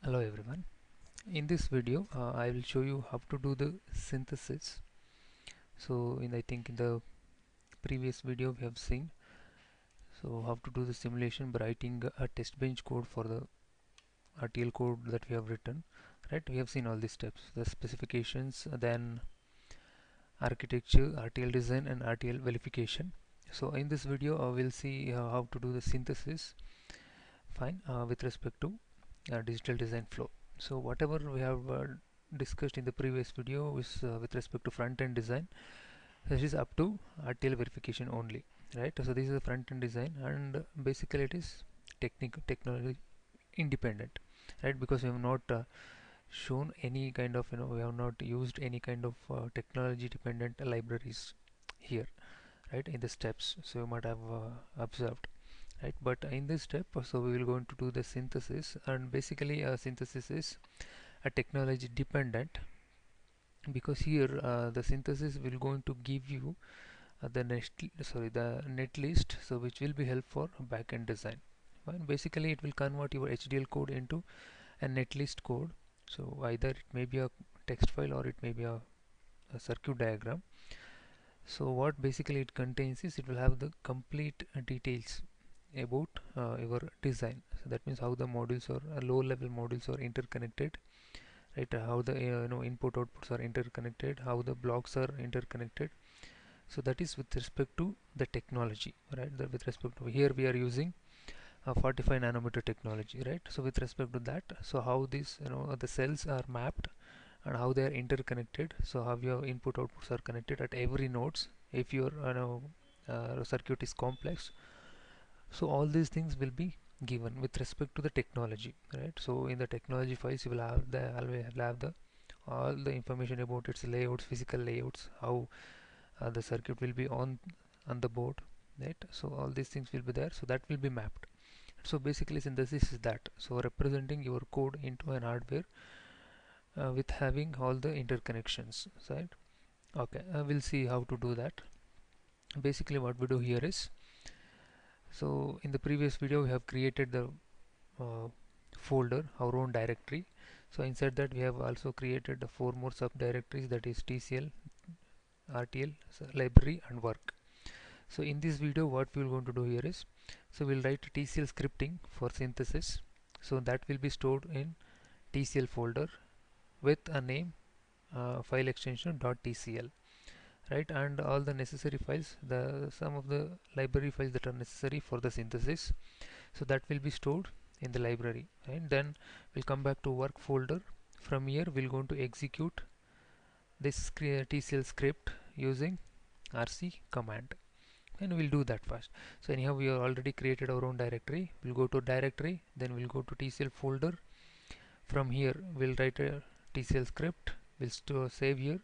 Hello everyone. In this video I will show you how to do the synthesis. So I think in the previous video we have seen how to do the simulation by writing a test bench code for the RTL code that we have written. Right, we have seen all these steps, the specifications, then architecture, RTL design and RTL verification. So in this video we'll see how to do the synthesis with respect to digital design flow. So whatever we have discussed in the previous video is with respect to front-end design. This is up to RTL verification only, right? So this is the front-end design, and basically it is technology independent, right? Because we have not shown any kind of we have not used any kind of technology dependent libraries here, right, in the steps. So you might have observed, right? But in this step so we will going to do the synthesis, and basically synthesis is a technology dependent, because here the synthesis will going to give you the net list, so which will be help for backend design. Well, basically it will convert your HDL code into a netlist code. So either it may be a text file or it may be a circuit diagram. So what basically it contains is it will have the complete details about your design. So that means how the modules or low level modules are interconnected, right? How the input outputs are interconnected, how the blocks are interconnected. So that is with respect to the technology, right? With respect to here we are using a 45 nanometer technology, right? So with respect to that, so how these the cells are mapped and how they are interconnected, so how your input outputs are connected at every nodes if your circuit is complex. So all these things will be given with respect to the technology, right? So in the technology files you will have the always have the all the information about its layouts, physical layouts, how the circuit will be on the board, right? So all these things will be there, so that will be mapped. So basically synthesis is that, so representing your code into an hardware with having all the interconnections, right? Okay, we'll see how to do that. Basically what we do here is, so in the previous video we have created the uh, folder, our own directory. So inside that we have also created the 4 more subdirectories, that is TCL, RTL, library and work. So in this video what we are going to do here is, so we'll write TCL scripting for synthesis. So that will be stored in TCL folder with a name file extension .tcl, right? And all the necessary files, the some of the library files that are necessary for the synthesis, so that will be stored in the library. And then we'll come back to work folder. From here we're going to execute this TCL script using rc command, and we'll do that first. So anyhow we have already created our own directory. We'll go to directory, then we'll go to TCL folder. From here we'll write a TCL script, we'll save here,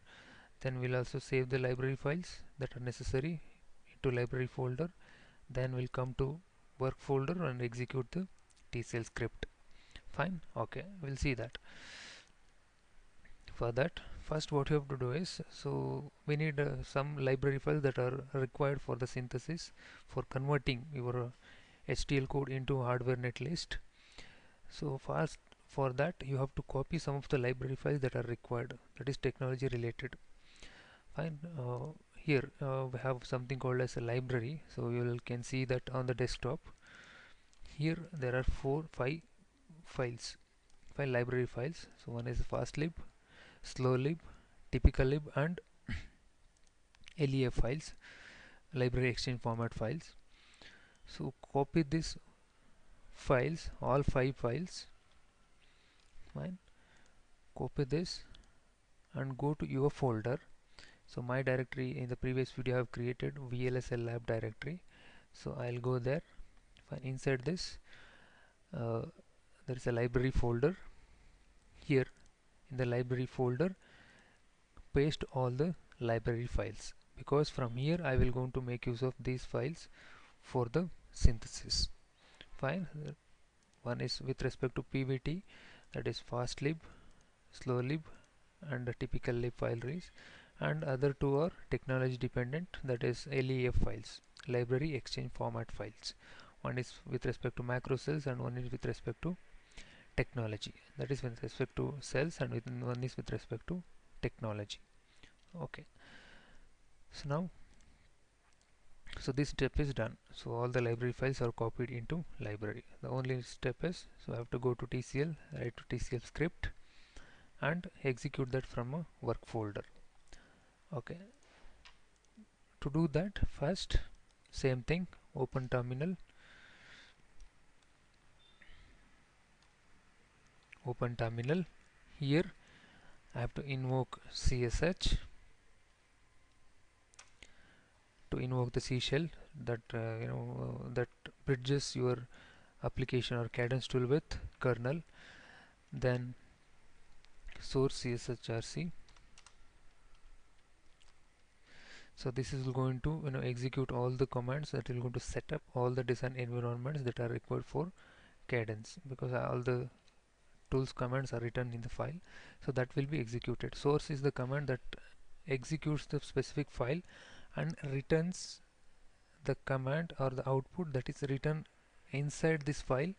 then we'll also save the library files that are necessary into library folder. Then we'll come to work folder and execute the TCL script. Fine. Okay, we'll see that. For that, first what you have to do is, so we need some library files that are required for the synthesis for converting your HTL code into hardware netlist. So first, for that you have to copy some of the library files that are required, that is technology related. Fine. Here we have something called as a library, so you can see that on the desktop. Here there are 5 library files. So one is fastlib, slowlib, typicallib and LEF files, library exchange format files. So copy these files, all 5 files. Fine. Copy this and go to your folder. So my directory in the previous video I have created VLSI Lab directory. So I'll go there. Fine. Inside this there is a library folder. Here in the library folder paste all the library files, because from here I will going to make use of these files for the synthesis. Fine. One is with respect to PVT, that is fastlib, slowlib and the typical lib files, and other two are technology dependent, that is LEF files, library exchange format files. One is with respect to macro cells and one is with respect to technology. That is with respect to cells, and one is with respect to technology. Okay, so now, so this step is done. So all the library files are copied into library. The only step is, so I have to go to TCL, write to TCL script and execute that from a work folder. Okay, to do that, first same thing, open terminal, here I have to invoke CSH to invoke the C shell that that bridges your application or Cadence tool with kernel. Then source CSHRC. So this is going to execute all the commands that will going to set up all the design environments that are required for Cadence, because all the tools commands are written in the file, so that will be executed. Source is the command that executes the specific file and returns the command or the output that is written inside this file,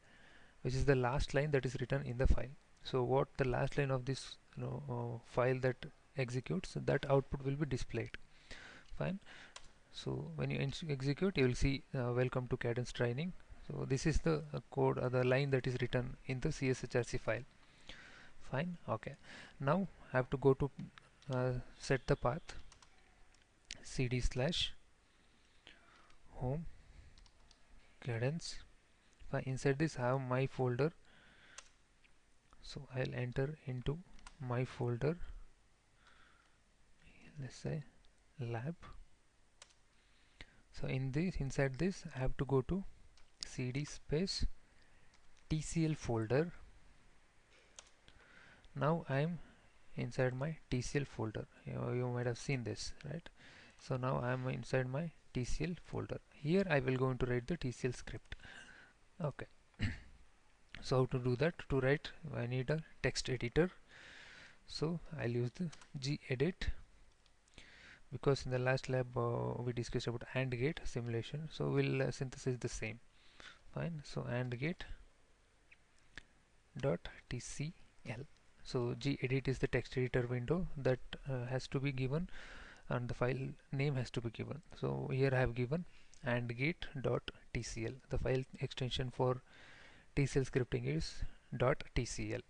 which is the last line that is written in the file. So what the last line of this file that executes, that output will be displayed. Fine. So when you execute, you will see welcome to Cadence training. So this is the code or the line that is written in the CSHRC file. Fine. Okay, now I have to go to set the path cd/home Cadence. Inside this I have my folder, so I'll enter into my folder, let's say lab. So inside this I have to go to cd space TCL folder. Now I am inside my TCL folder. You might have seen this, right? So now I am inside my TCL folder. Here I will going to write the TCL script. Okay. So how to do that? To write, I need a text editor. So I'll use the gedit, because in the last lab we discussed about AND gate simulation. So we'll synthesize the same. Fine. So AND gate dot TCL. So gedit is the text editor window that has to be given, and the file name has to be given. So here I have given andgate.tcl. The file extension for TCL scripting is .tcl,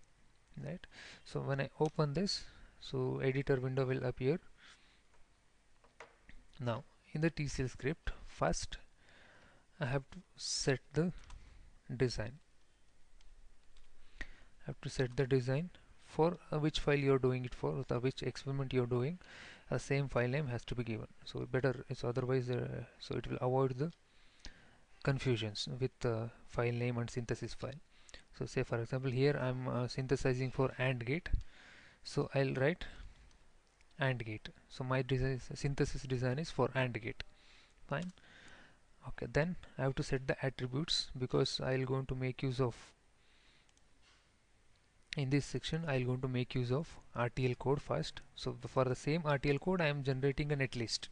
right? So when I open this, so editor window will appear. Now in the TCL script, first I have to set the design. I have to set the design for which file you are doing it for, the which experiment you are doing. Same file name has to be given. So better, so otherwise so it will avoid the confusions with file name and synthesis file. So say for example here I am synthesizing for AND gate, so I'll write AND gate. So my design synthesis design is for AND gate. Fine. Okay, then I have to set the attributes, because I'll going to make use of, in this section I'll going to make use of RTL code first. So for the same RTL code I am generating a netlist,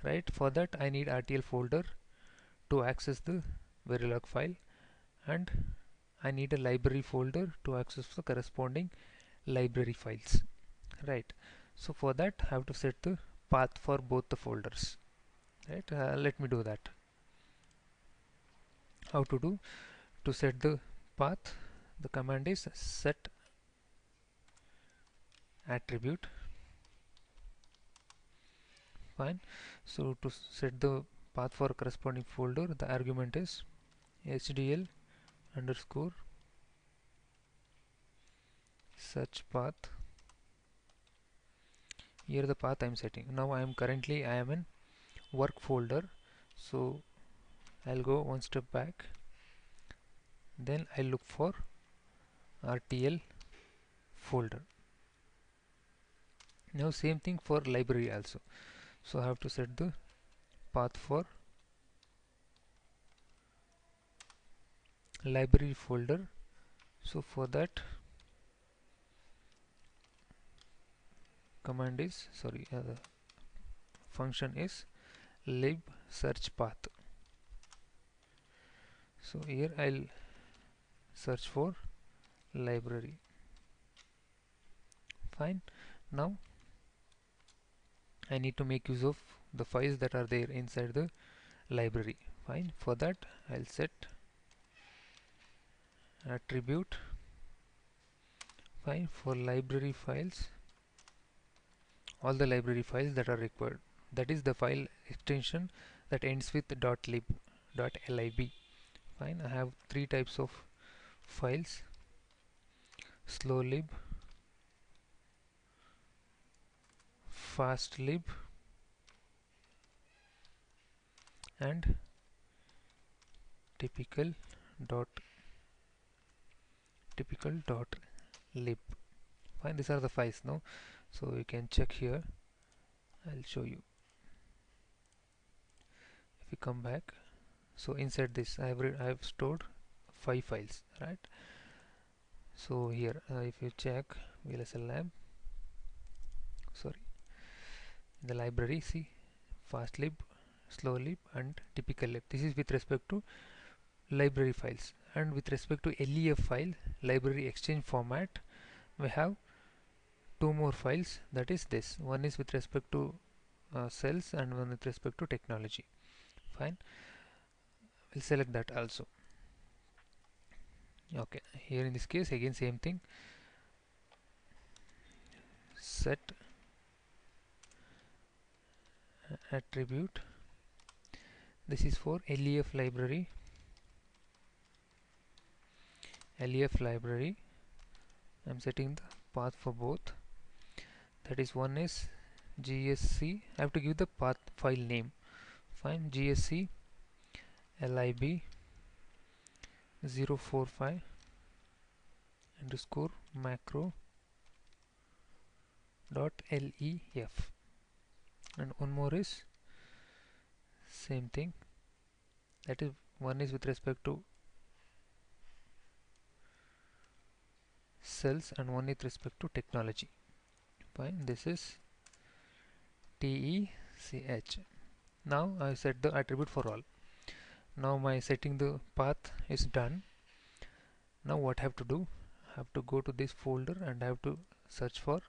right? For that I need RTL folder to access the Verilog file, and I need a library folder to access the corresponding library files, right? So for that I have to set the path for both the folders, right? Let me do that. How to do? To set the path, the command is set attribute. Fine. So to set the path for corresponding folder, the argument is hdl underscore search path. Here the path I am setting. Now I am in work folder, so I'll go one step back, then I'll look for RTL folder. Now same thing for library also. So I have to set the path for library folder. So for that command is, the function is lib search path. So here I'll search for library. Fine. Now I need to make use of the files that are there inside the library. Fine. For that I'll set attribute. Fine. For library files, all the library files that are required, that is the file extension that ends with .lib, .lib. Fine. I have three types of files: slowlib, fastlib, and typical dot lib. Fine. These are the files now, so you can check here. I'll show you. If you come back, so inside this I have stored 5 files, right? So here if you check VLSI Lab, sorry, in the library, see fastlib, slowlib, and typical lib. This is with respect to library files, and with respect to LEF file, library exchange format, we have two more files. That is this one is with respect to cells and one with respect to technology. Fine. We'll select that also. Okay, here in this case again same thing, set attribute. This is for LEF library. I'm setting the path for both. That is, one is GSC. I have to give the path file name. Fine. GSC lib 045 underscore macro dot lef, and one more is same thing, that is one is with respect to cells and one with respect to technology. Fine. This is TECH. Now I set the attribute for all. Now my setting the path is done. Now what I have to do, I have to go to this folder and I have to search for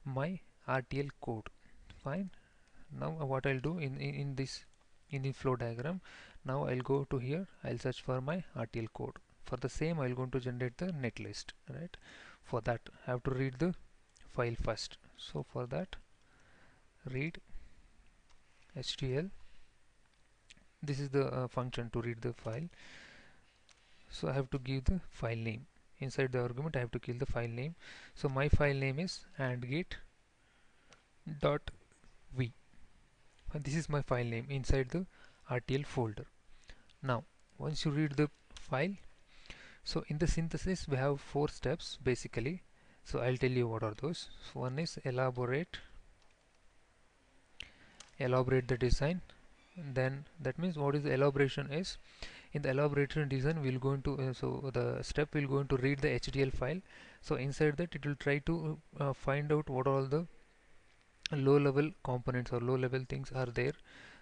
my RTL code. Fine. Now what I'll do in the flow diagram, now I'll go to here, I'll search for my RTL code. For the same I'll going to generate the netlist, right? For that I have to read the file first. So for that, read HTL. This is the function to read the file. So I have to give the file name. Inside the argument I have to give the file name. So my file name is andgate.v. And this is my file name inside the RTL folder. Now once you read the file, so in the synthesis we have 4 steps basically. So I'll tell you what are those. So one is elaborate the design. Then that means what is the elaboration is, in the elaboration design we'll go into so the step will go into read the HTL file. So inside that it will try to find out what all the low level components or low level things are there.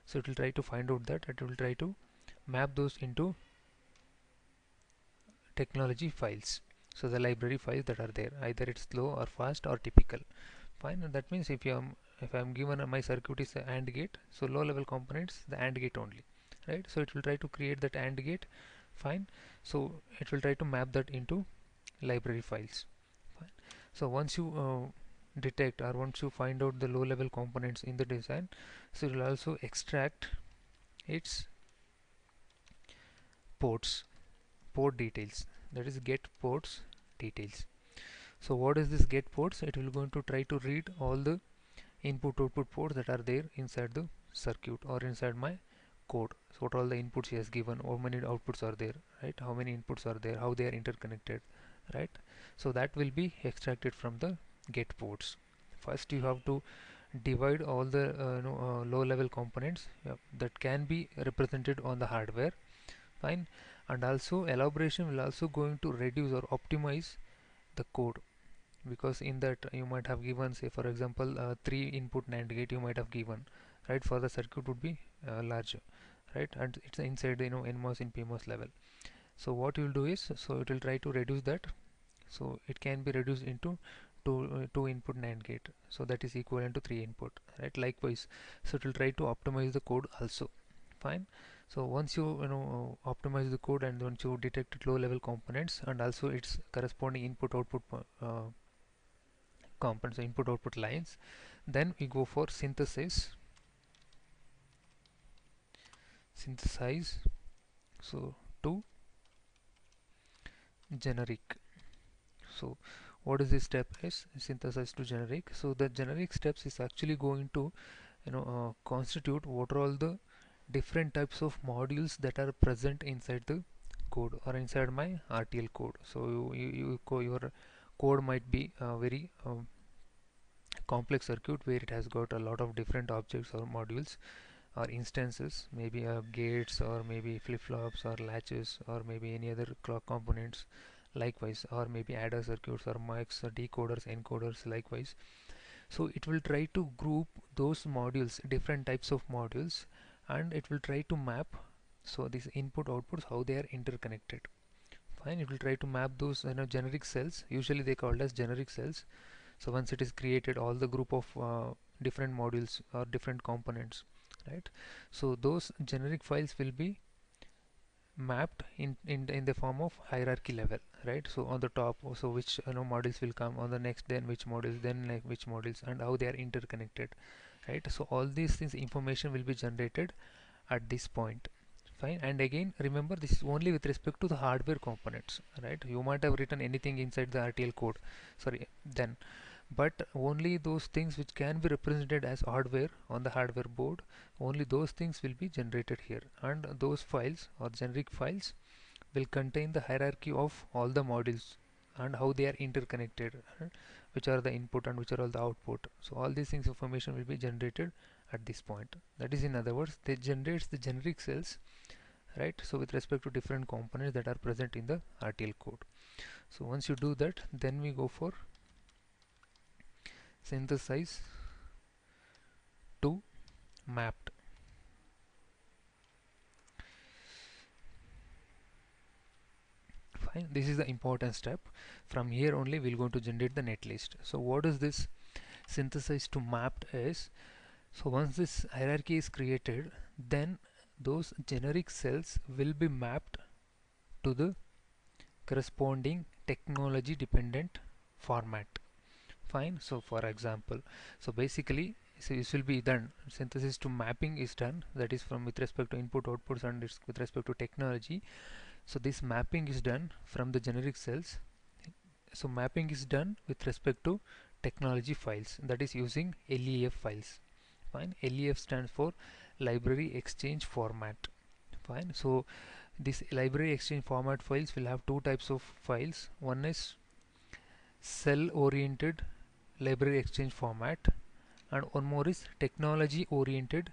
So it will try to find out that, it will try to map those into technology files. So the library files that are there, either it's slow or fast or typical. Fine. And that means if I'm given my circuit is a AND gate, so low level components the AND gate only, right? So it will try to create that AND gate. Fine. So it will try to map that into library files. Fine. So once you detect or once you find out the low level components in the design, so it will also extract its port details, that is get ports details. So what is this get ports? It will going to try to read all the input output ports that are there inside the circuit or inside my code. So what all the inputs he has given, how many outputs are there, right? How many inputs are there, how they are interconnected, right? So that will be extracted from the get ports. First you have to divide all the low level components that can be represented on the hardware. Fine. And also elaboration will also going to reduce or optimize the code, because in that you might have given, say for example 3 input NAND gate you might have given, right? For the circuit would be larger, right? And it's inside the NMOS and PMOS level. So what you will do is, so it will try to reduce that so it can be reduced into two input NAND gate, so that is equivalent to 3 input, right? Likewise, so it will try to optimize the code also. Fine. So once you optimize the code, and once you detect low level components and also its corresponding input output components, input output lines, then we go for synthesize, so to generic. So what is this step is synthesize to generic. So the generic steps is actually going to constitute what are all the different types of modules that are present inside the code or inside my RTL code. So your code might be a very complex circuit where it has got a lot of different objects or modules or instances, maybe gates or maybe flip-flops or latches or maybe any other clock components, likewise, or maybe adder circuits or mics or decoders, encoders, likewise. So it will try to group those modules, different types of modules, and it will try to map, so these input outputs, how they are interconnected. Fine. It will try to map those generic cells, usually they called as generic cells. So once it is created, all the group of different modules or different components, right? So those generic files will be mapped in the form of hierarchy level, right? So on the top, so which modules will come on the next, then which modules, then like which modules, and how they are interconnected, right? So all these things, information will be generated at this point. Fine. And again, remember, this is only with respect to the hardware components, right? You might have written anything inside the RTL code, sorry, then, but only those things which can be represented as hardware on the hardware board, only those things will be generated here, and those files or generic files will contain the hierarchy of all the modules and how they are interconnected, which are the input and which are all the output. So all these things, information will be generated at this point. That is, in other words, they generates the generic cells, right? So with respect to different components that are present in the RTL code. So once you do that, then we go for synthesize to mapped. Fine. This is the important step. From here only we're going to generate the netlist. So what is this synthesize to mapped is? So once this hierarchy is created, then those generic cells will be mapped to the corresponding technology dependent format. Fine. So for example, so basically, so this will be done, synthesis to mapping is done, that is from with respect to input outputs and it's with respect to technology. So this mapping is done from the generic cells. So mapping is done with respect to technology files, that is using LEF files. Fine. LEF stands for library exchange format. Fine. So this library exchange format files will have two types of files. One is cell oriented library exchange format, and one more is technology oriented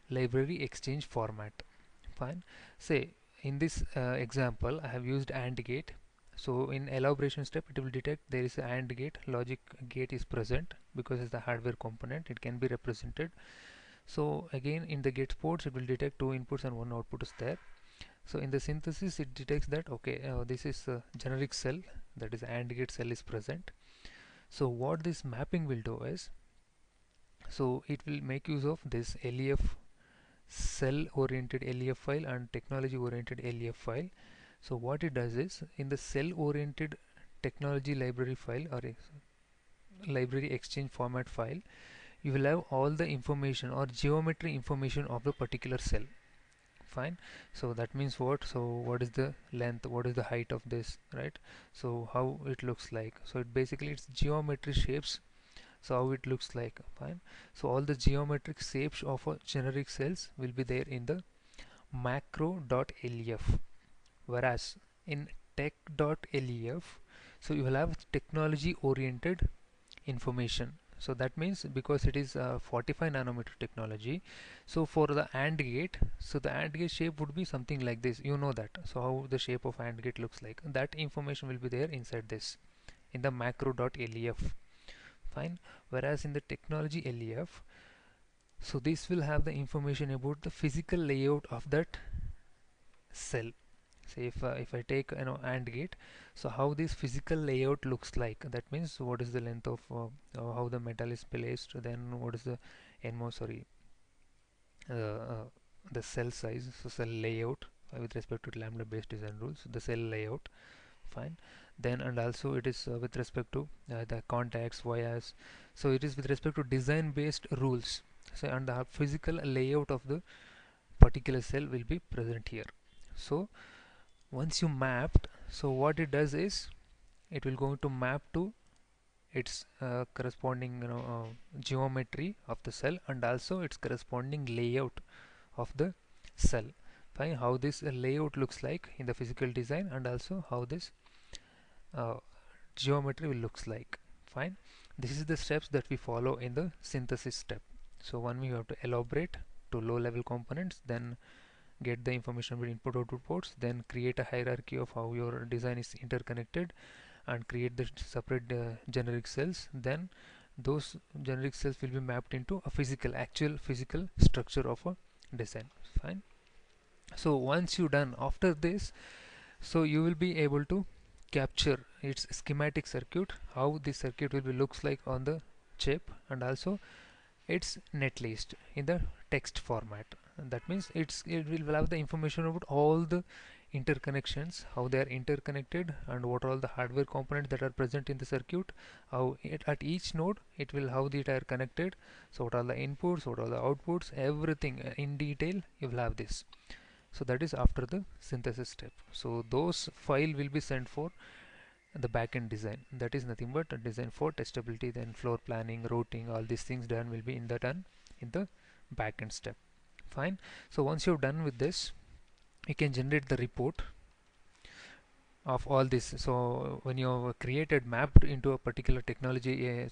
library exchange format. Fine. Say in this example I have used AND gate. So in elaboration step it will detect there is a AND gate, logic gate is present because it's the hardware component, it can be represented. So again in the gate ports it will detect two inputs and one output is there. So in the synthesis it detects that okay, this is a generic cell, that is AND gate cell is present. So what this mapping will do is, so it will make use of this LEF cell oriented LEF file and technology oriented LEF file. So what it does is, in the cell oriented technology library file or library exchange format file, you will have all the information or geometry information of the particular cell. Fine. So that means what? So what is the length, what is the height of this, right? So how it looks like, so it basically it's geometry shapes, so how it looks like. Fine. So all the geometric shapes of a generic cells will be there in the macro.lef, whereas in tech.lef, so you will have technology oriented information. So that means because it is 45 nanometer technology, so for the AND gate, so the AND gate shape would be something like this, you know that. So how the shape of AND gate looks like, that information will be there inside this in the macro.lef. Fine. Whereas in the technology LEF, so this will have the information about the physical layout of that cell. say if I take AND gate, so how this physical layout looks like, that means what is the length of how the metal is placed, then what is the NMOS, sorry, uh, uh, the cell size, so cell layout with respect to lambda based design rules, the cell layout, fine. Then and also it is with respect to the contacts, wires, so it is with respect to design based rules. So and the physical layout of the particular cell will be present here. So once you mapped, so what it does is it will going to map to its corresponding geometry of the cell and also its corresponding layout of the cell. Fine, how this layout looks like in the physical design and also how this uh, geometry will looks like. Fine, this is the steps that we follow in the synthesis step. So one, we have to elaborate to low level components, then get the information with input output ports, then create a hierarchy of how your design is interconnected and create the separate generic cells. Then those generic cells will be mapped into a physical, actual physical structure of a design. Fine, so once you done after this, so you will be able to capture its schematic circuit, how the circuit will be looks like on the chip, and also its netlist in the text format. And that means it will have the information about all the interconnections, how they are interconnected, and what are all the hardware components that are present in the circuit, how at each node it will how they are connected, so what are the inputs, what are the outputs, everything in detail you will have this. So that is after the synthesis step. So those file will be sent for the backend design, that is nothing but a design for testability, then floor planning, routing, all these things done will be done in the backend step. Fine, so once you're done with this, you can generate the report of all this. So when you have created mapped into a particular technology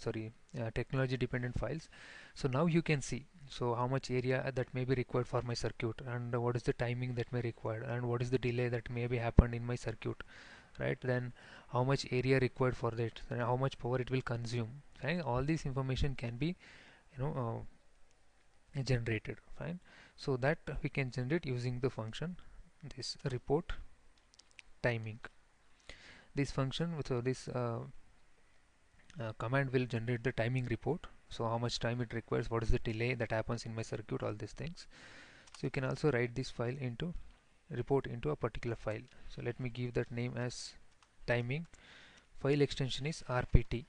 technology dependent files, so now you can see so how much area that may be required for my circuit, and what is the timing that may required, and what is the delay that may be happened in my circuit, right? Then how much area required for that, and how much power it will consume, right? All this information can be generated. Fine, so that we can generate using the function this report timing. This function with this command will generate the timing report, so how much time it requires, what is the delay that happens in my circuit, all these things. So you can also write this file into report into a particular file. So let me give that name as timing. File extension is rpt.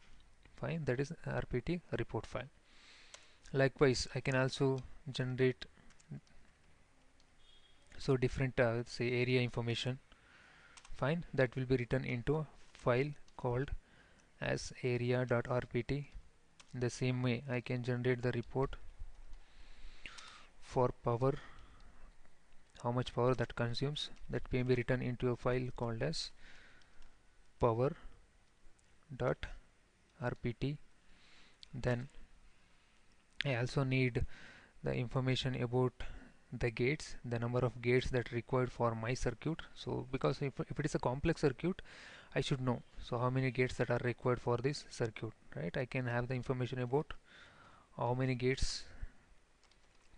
Fine, that is rpt report file. Likewise, I can also generate so different say area information. Fine, that will be written into a file called as area.rpt. In the same way, I can generate the report for power, how much power that consumes, that may be written into a file called as power.rpt. Then I also need the information about the gates, the number of gates that required for my circuit. So because if it is a complex circuit, I should know so how many gates that are required for this circuit, right? I can have the information about how many gates,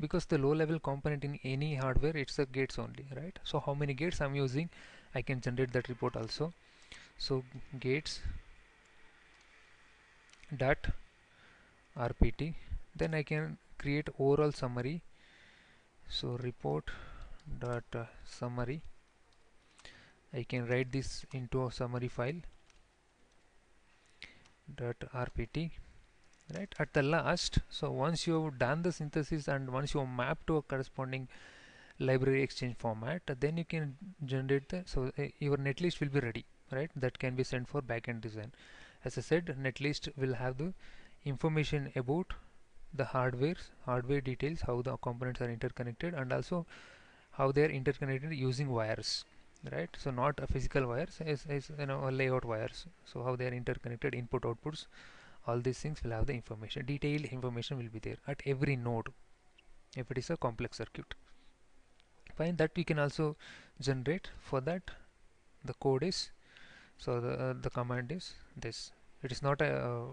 because the low level component in any hardware it's a gates only, right? So how many gates I'm using, I can generate that report also. So gates dot rpt, then I can create overall summary. So report dot summary, I can write this into a summary file dot rpt, right? At the last, so once you have done the synthesis and once you have mapped to a corresponding library exchange format, then you can generate the your netlist will be ready, right? That can be sent for backend design. As I said, netlist will have the information about the hardware details, how the components are interconnected, and also how they are interconnected using wires, right? So not a physical wires, as a layout wires, so how they are interconnected, input outputs, all these things will have the information, detailed information will be there at every node if it is a complex circuit. Fine, that we can also generate. For that, the code is, so the command is this. It is not a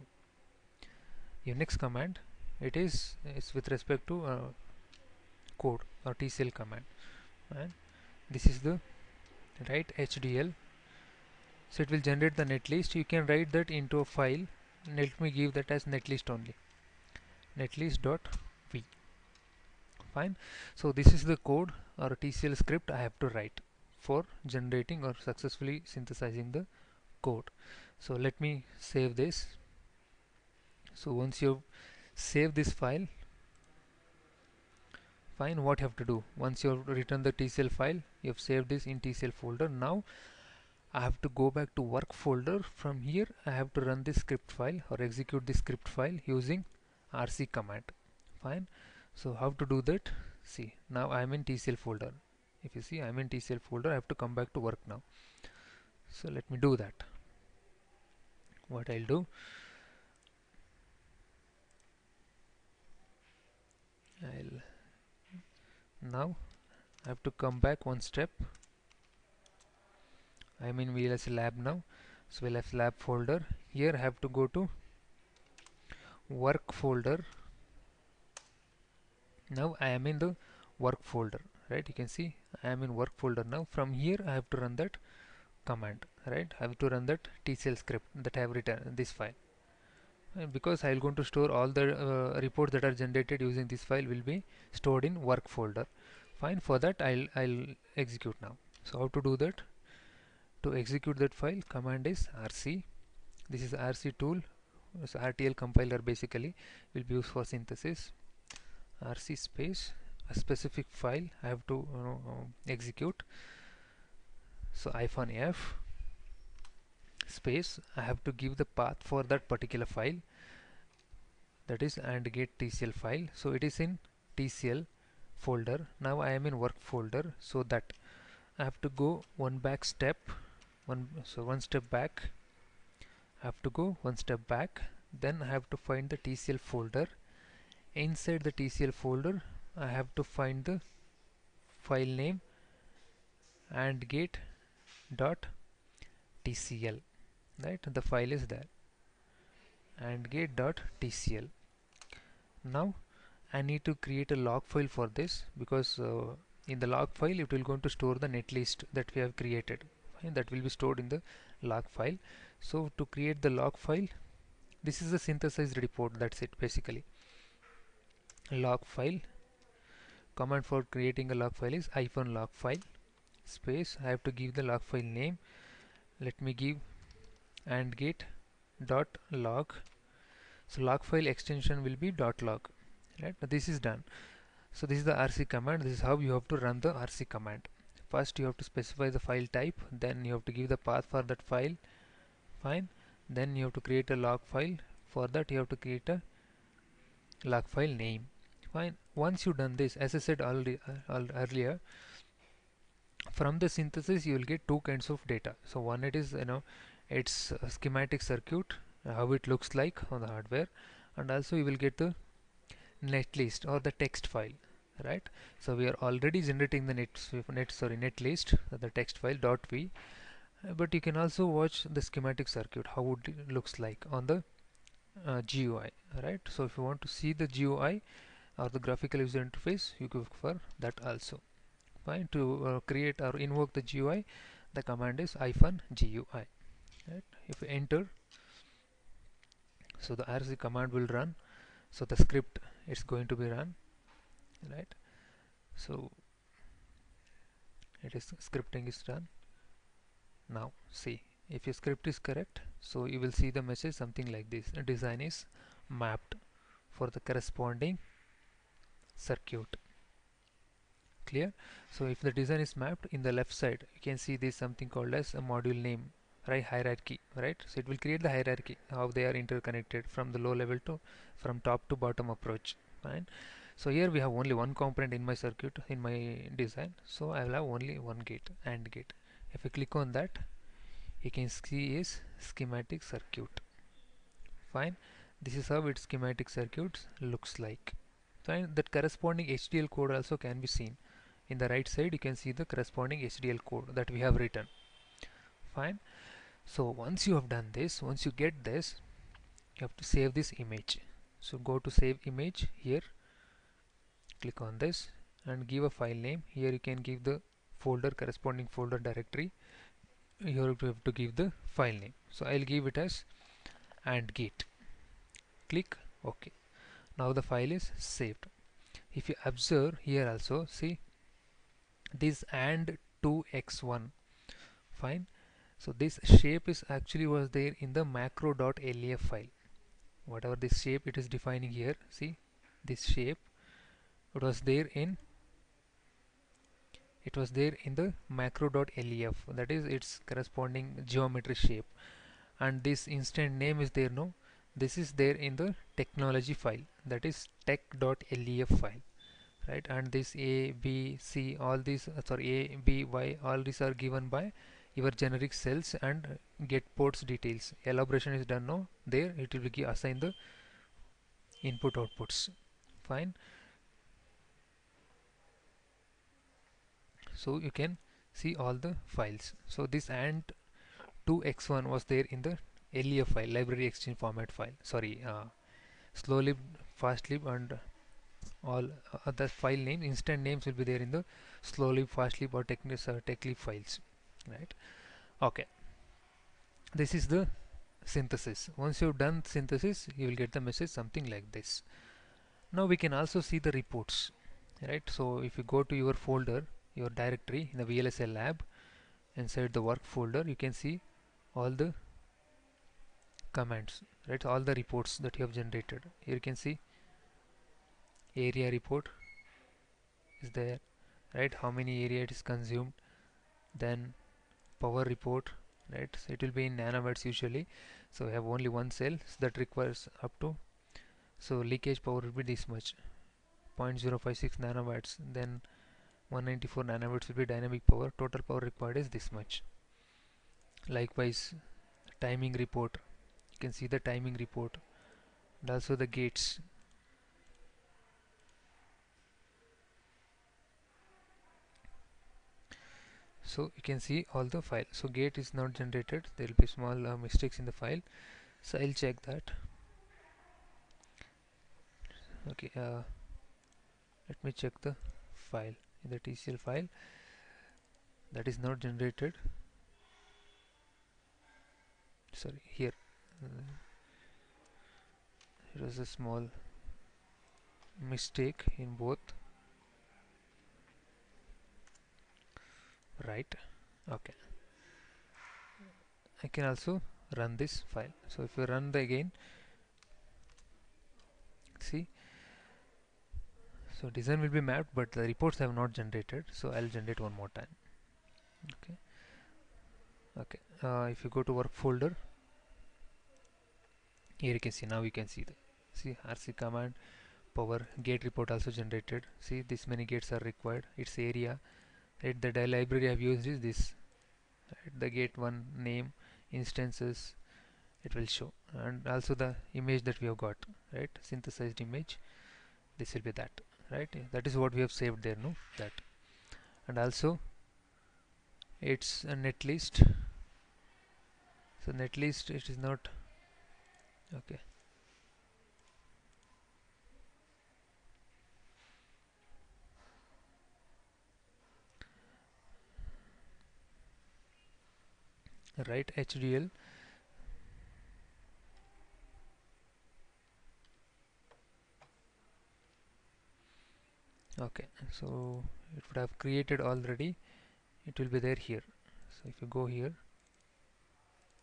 Unix command, it's with respect to code or TCL command, and this is the right, HDL. So it will generate the netlist. You can write that into a file. Let me give that as netlist only, netlist.v. Fine. So this is the code or TCL script I have to write for generating or successfully synthesizing the code. So let me save this. So once you save this file, fine, what you have to do, once you have written the TCL file, you have saved this in TCL folder. Now I have to go back to work folder. From here I have to run this script file or execute this script file using RC command. Fine. So how to do that? See, now I am in TCL folder. If you see, I am in TCL folder. I have to come back to work now. So let me do that. What I'll do, I'll now I have to come back one step. I am in VLSI Lab now. So VLSI Lab folder. Here I have to go to work folder. Now I am in the work folder, right? You can see I am in work folder now. From here I have to run that command, right? I have to run that TCL script that I have written this file. And because I will going to store all the reports that are generated using this file will be stored in work folder. Fine. For that I'll execute now. So how to do that? To execute that file, command is RC. This is RC tool. So RTL compiler basically will be used for synthesis. RC space a specific file I have to execute. So -f space I have to give the path for that particular file, that is AND gate TCL file. So it is in TCL folder. Now I am in work folder, so that I have to go one step back. I have to go one step back, then I have to find the TCL folder. Inside the TCL folder I have to find the file name andgate.tcl, right? The file is there, andgate.tcl. Now I need to create a log file for this, because in the log file it will going to store the netlist that we have created. Fine, that will be stored in the log file. So to create the log file, this is a synthesized report, that's it basically. Log file, command for creating a log file is -log file space. I have to give the log file name. Let me give andgate.log. So log file extension will be .log, right? Now this is done. So this is the RC command. This is how you have to run the RC command. First you have to specify the file type, then you have to give the path for that file. Fine. Then you have to create a log file. For that you have to create a log file name. Fine. Once you done this, as I said already earlier, from the synthesis you will get two kinds of data. So one, it is its schematic circuit, how it looks like on the hardware, and also you will get the netlist or the text file, right? So we are already generating the netlist, the text file .v, but you can also watch the schematic circuit, how it looks like on the GUI, right? So if you want to see the GUI or the graphical user interface, you go for that also. Fine. To create or invoke the GUI, the command is -GUI, right? If you enter, so the RC command will run, so the script is going to be run, right? So it is scripting is done. Now see, if your script is correct, so you will see the message something like this: design is mapped for the corresponding circuit. Clear? So if the design is mapped, in the left side you can see this something called as a module name, right? Hierarchy, right? So it will create the hierarchy, how they are interconnected from the low level to from top to bottom approach. Fine. So here we have only one component in my circuit, in my design, so I will have only one gate, AND gate. If I click on that, you can see is schematic circuit. Fine. This is how its schematic circuits looks like. Fine. That corresponding HDL code also can be seen. In the right side you can see the corresponding HDL code that we have written. Fine. So once you have done this, once you get this, you have to save this image. So go to save image here, click on this and give a file name. Here you can give the folder, corresponding folder directory, you have to give the file name. So I'll give it as and gate. Click OK. Now the file is saved. If you observe here also, see this and 2x1, fine. So this shape is actually was there in the macro.laf file. Whatever this shape it is defining here, see this shape, it was there in the macro.laf, that is its corresponding geometry shape, and this instant name is there, no, this is there in the technology file, that is tech.laf file, right? And this a b c, all these a b y, all these are given by your generic cells and get ports details. Elaboration is done, no, there it will be assign the input outputs, fine. So you can see all the files. So this and 2x1 was there in the LEF file, library exchange format file, sorry, slow lib, fast lib, and all other file names, instant names will be there in the slow lib, fast lib, or tech lib files, right? Okay, this is the synthesis. Once you've done synthesis, you will get the message something like this. Now we can also see the reports, right? So if you go to your folder, your directory in the VLSI Lab, inside the work folder, you can see all the commands, right? All the reports that you have generated. Here you can see area report is there, right? How many area it is consumed. Then power report, right? So it will be in nanometers usually. So we have only one cell, so that requires up to, so leakage power will be this much, 0.056 nanovats. Then 194 nanovats will be dynamic power. Total power required is this much. Likewise, timing report, you can see the timing report, and also the gates. So you can see all the file. So gate is not generated, there will be small mistakes in the file, so I'll check that. Okay, let me check the file. In the TCL file, that is not generated, sorry, here it was a small mistake in both, right? Okay, I can also run this file. So if you run the again, see, so design will be mapped, but the reports have not generated, so I'll generate one more time. Okay, if you go to work folder, here you can see, now you can see the, see RC command, power, gate report also generated. See, this many gates are required, its area, right? The library I have used is this, right? The gate one name, instances, it will show, and also the image that we have got, right? Synthesized image, this will be that, right? That is what we have saved there, no, that. And also it's a netlist, so netlist, it is not okay. Right, HDL, okay, so it would have created already, it will be there here. So if you go here,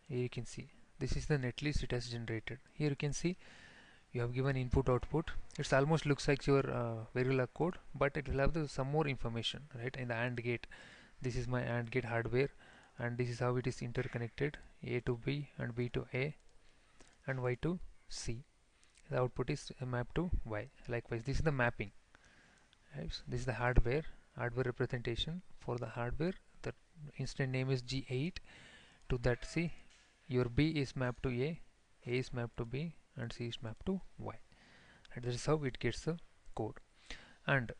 you can see this is the netlist it has generated. Here you can see you have given input output. It's almost looks like your Verilog code, but it will have some more information, right? In the AND gate, this is my AND gate hardware, and this is how it is interconnected, A to B and B to A and Y to C. The output is mapped to Y. Likewise, this is the mapping, right? So this is the hardware representation for the hardware. The instant name is G8. To that, see, your B is mapped to A is mapped to B, and C is mapped to Y. And this is how it gets the code. And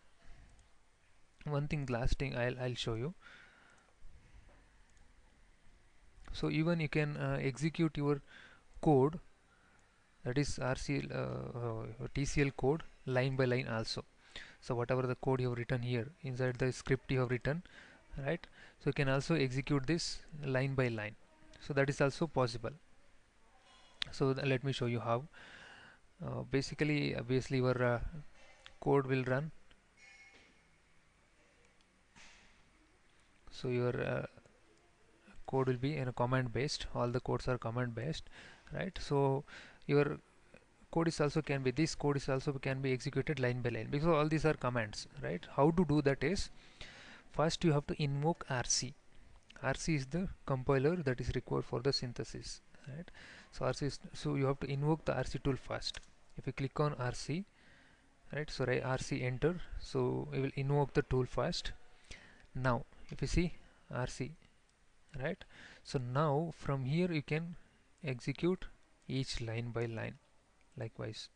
one thing, last thing I'll show you. So even you can execute your code, that is TCL code, line by line also. So whatever the code you have written here inside the script you have written, right? So you can also execute this line by line, so that is also possible. So let me show you how. Basically, obviously your code will run. So your code will be in a command based. All the codes are command based, right? So your code is also can be, this code is also can be executed line by line, because all these are commands, right? How to do that is, first you have to invoke RC. RC is the compiler that is required for the synthesis, right? So RC is, so you have to invoke the RC tool first. If you click on RC, right, so write RC enter, so we will invoke the tool first. Now if you see RC, right, so now from here you can execute each line by line. Likewise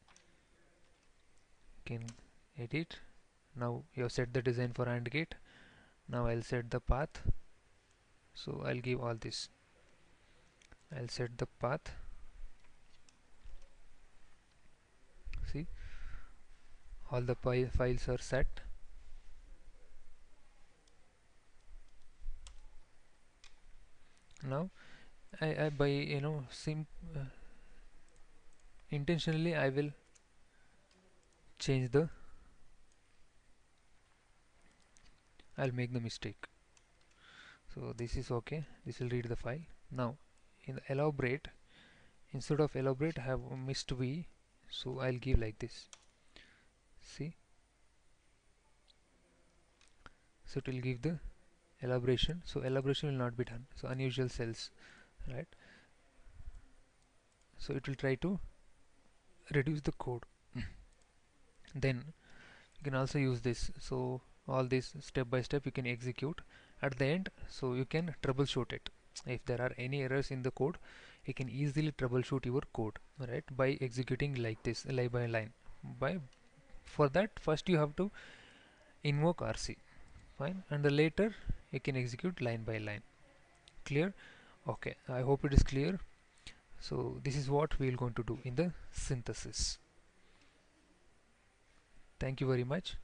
you can edit. Now you have set the design for AND gate. Now I'll set the path, so I'll give all this. I'll set the path. See, all the files are set. Now I by intentionally I will change the, I'll make the mistake. So this is okay, this will read the file. Now in the elaborate, instead of elaborate I have missed V, so I'll give like this. See, so it will give the elaboration, so elaboration will not be done, so unusual cells, right? So it will try to reduce the code. Then you can also use this, so all this step by step you can execute at the end, so you can troubleshoot it. If there are any errors in the code, you can easily troubleshoot your code, right, by executing like this line by line. By for that, first you have to invoke RC, fine, and the later you can execute line by line. Clear? Okay, I hope it is clear. So this is what we are going to do in the synthesis. Thank you very much.